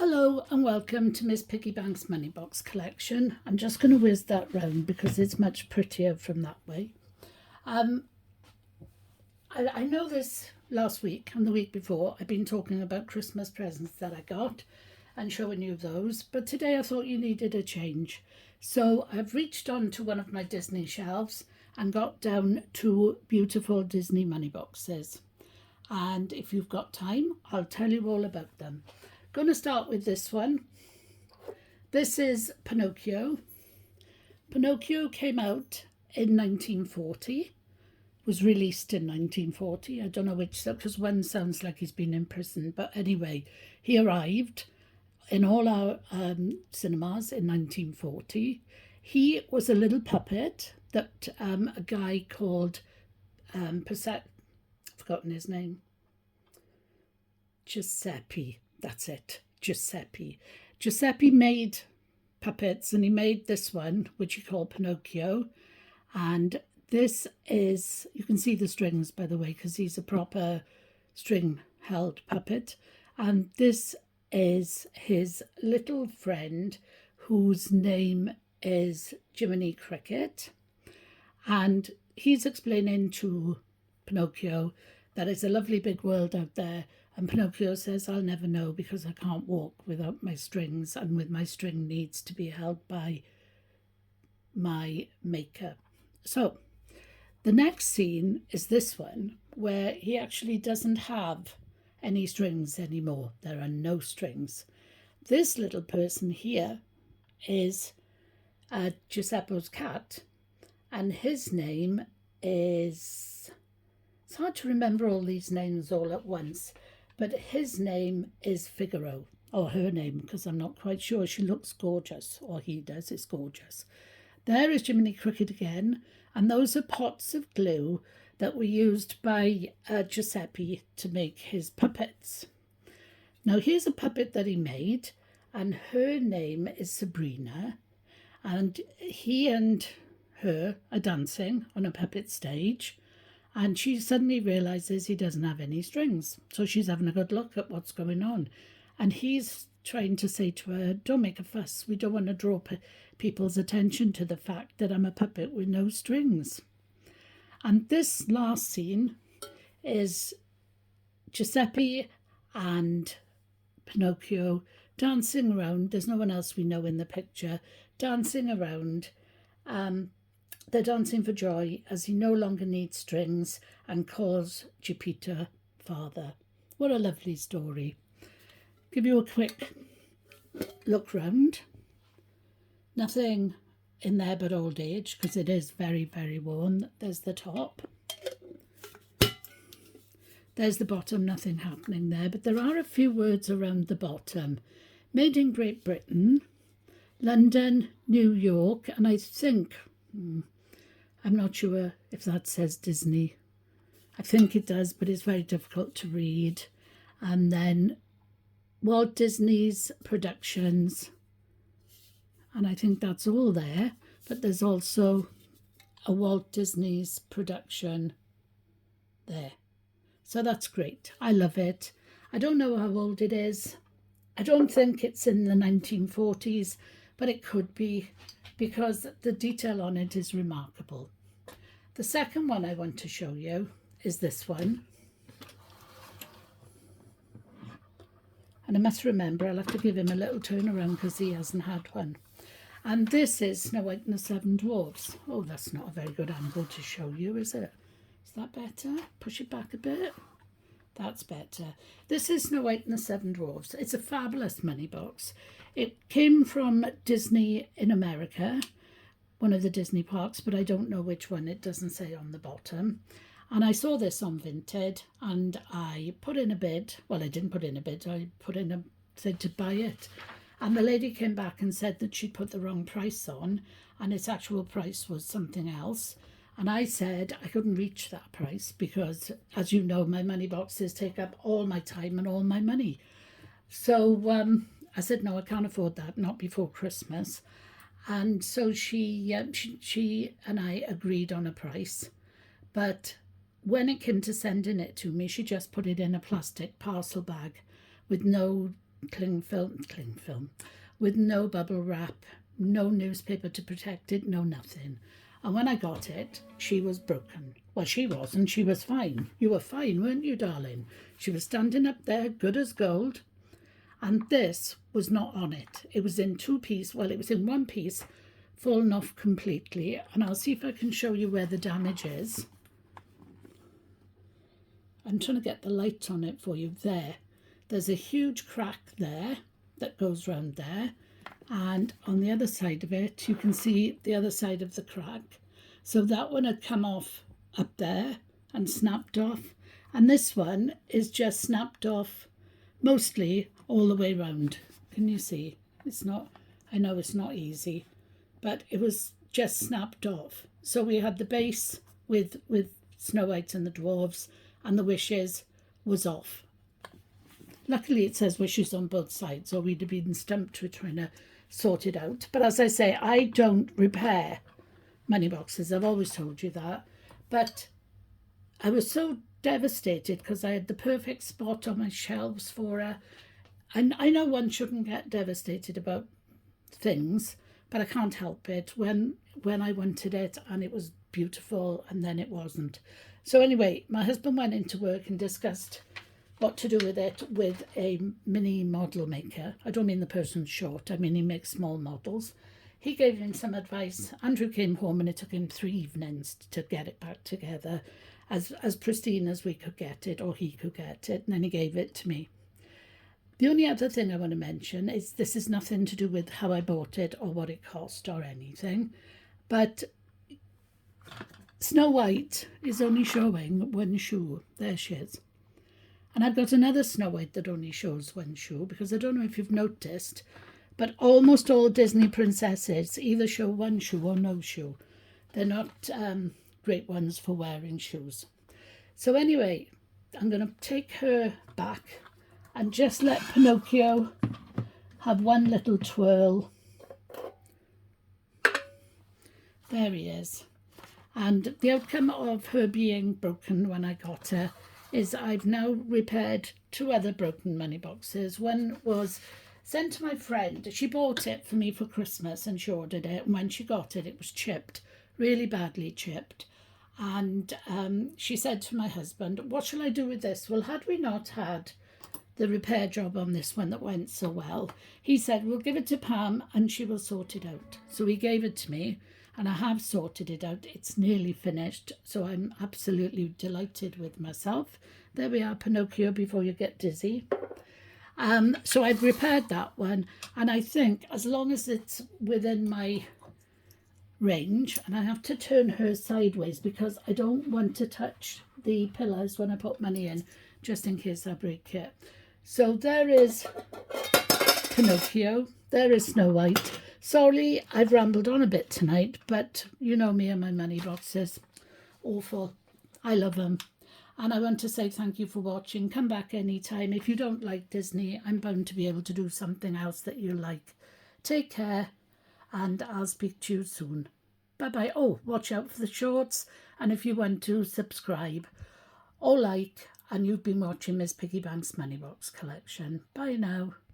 Hello and welcome to Miss Piggy Bank's Money Box collection. I'm just going to whiz that round because it's much prettier from that way. I know this last week and the week before I've been talking about Christmas presents that I got and showing you those, but today I thought you needed a change. So I've reached on to one of my Disney shelves and got down two beautiful Disney money boxes. And if you've got time, I'll tell you all about them. Going to start with this one. This is Pinocchio. Pinocchio came out in 1940, was released in 1940. I don't know which, because one sounds like he's been in prison, but anyway, he arrived in all our cinemas in 1940. He was a little puppet that a guy called I've forgotten his name, Giuseppe. That's it, Giuseppe. Giuseppe made puppets, and he made this one, which he called Pinocchio. And this is, you can see the strings, by the way, because he's a proper string-held puppet. And this is his little friend, whose name is Jiminy Cricket. And he's explaining to Pinocchio that it's a lovely big world out there. And Pinocchio says, I'll never know because I can't walk without my strings, and with my string needs to be held by my maker. So the next scene is this one, where he actually doesn't have any strings anymore. There are no strings. This little person here is Giuseppe's cat, and his name is, it's hard to remember all these names all at once, but his name is Figaro, or her name, because I'm not quite sure. She looks gorgeous, or he does, it's gorgeous. There is Jiminy Cricket again, and those are pots of glue that were used by Giuseppe to make his puppets. Now here's a puppet that he made, and her name is Sabrina, and he and her are dancing on a puppet stage. And she suddenly realises he doesn't have any strings. So she's having a good look at what's going on. And he's trying to say to her, don't make a fuss. We don't want to draw people's attention to the fact that I'm a puppet with no strings. And this last scene is Giuseppe and Pinocchio dancing around. There's no one else we know in the picture. Dancing around. They're dancing for joy as he no longer needs strings and calls Geppetto father. What a lovely story. Give you a quick look round. Nothing in there but old age, because it is very, very worn. There's the top. There's the bottom, nothing happening there. But there are a few words around the bottom. Made in Great Britain, London, New York, and I think... I'm not sure if that says Disney. I think it does, but it's very difficult to read. And then Walt Disney's Productions. And I think that's all there. But there's also a Walt Disney's production there. So that's great. I love it. I don't know how old it is. I don't think it's in the 1940s, but it could be, because the detail on it is remarkable. The second one I want to show you is this one. And I must remember, I'll have to give him a little turn around because he hasn't had one. And this is Snow White and the Seven Dwarves. Oh, that's not a very good angle to show you, is it? Is that better? Push it back a bit. That's better. This is Snow White and the Seven Dwarves. It's a fabulous money box. It came from Disney in America, one of the Disney parks, but I don't know which one. It doesn't say on the bottom. And I saw this on Vinted, and I put in a bid. Well, I didn't put in a bid. I put in a thing to buy it. And the lady came back and said that she'd put the wrong price on, and its actual price was something else. And I said I couldn't reach that price because, as you know, my money boxes take up all my time and all my money. So I said, no, I can't afford that, not before Christmas. And so she and I agreed on a price. But when it came to sending it to me, she just put it in a plastic parcel bag with no cling film, with no bubble wrap, no newspaper to protect it, no nothing. And when I got it, she was broken. Well, she wasn't, she was fine. You were fine, weren't you, darling? She was standing up there, good as gold. And this was not on it. It was in two pieces. Well, it was in one piece, fallen off completely. And I'll see if I can show you where the damage is. I'm trying to get the light on it for you. There's a huge crack there that goes round there. And on the other side of it, you can see the other side of the crack. So that one had come off up there and snapped off. And this one is just snapped off mostly all the way round. Can you see? It's not, I know it's not easy, but it was just snapped off. So we had the base with Snow White and the Dwarves, and the wishes was off. Luckily it says wishes on both sides, or we'd have been stumped with trying to sort it out. But as I say, I don't repair money boxes. I've always told you that. But I was so devastated because I had the perfect spot on my shelves for her. And I know one shouldn't get devastated about things, but I can't help it when I wanted it and it was beautiful and then it wasn't. So anyway, my husband went into work and discussed what to do with it with a mini model maker. I don't mean the person's short, I mean he makes small models. He gave him some advice. Andrew came home and it took him 3 evenings to get it back together as pristine as we could get it, or he could get it, and then he gave it to me. The only other thing I want to mention is this is nothing to do with how I bought it or what it cost or anything, but Snow White is only showing one shoe. There she is. And I've got another Snow White that only shows one shoe, because I don't know if you've noticed, but almost all Disney princesses either show one shoe or no shoe. They're not great ones for wearing shoes. So anyway, I'm going to take her back and just let Pinocchio have one little twirl. There he is. And the outcome of her being broken when I got her is I've now repaired 2 other broken money boxes. One was sent to my friend. She bought it for me for Christmas and she ordered it. And when she got it, it was chipped, really badly chipped. And she said to my husband, what shall I do with this? Well, had we not had the repair job on this one that went so well, he said, we'll give it to Pam and she will sort it out. So he gave it to me and I have sorted it out. It's nearly finished. So I'm absolutely delighted with myself. There we are, Pinocchio, before you get dizzy. So I've repaired that one. And I think as long as it's within my range, and I have to turn her sideways because I don't want to touch the pillars when I put money in, just in case I break it. So there is Pinocchio, there is Snow White. Sorry, I've rambled on a bit tonight, but you know me and my money boxes. Awful. I love them. And I want to say thank you for watching. Come back anytime. If you don't like Disney, I'm bound to be able to do something else that you like. Take care, and I'll speak to you soon. Bye-bye. Oh, watch out for the shorts. And if you want to, subscribe or like. And you've been watching Miss Piggy Bank's Money Box Collection. Bye now.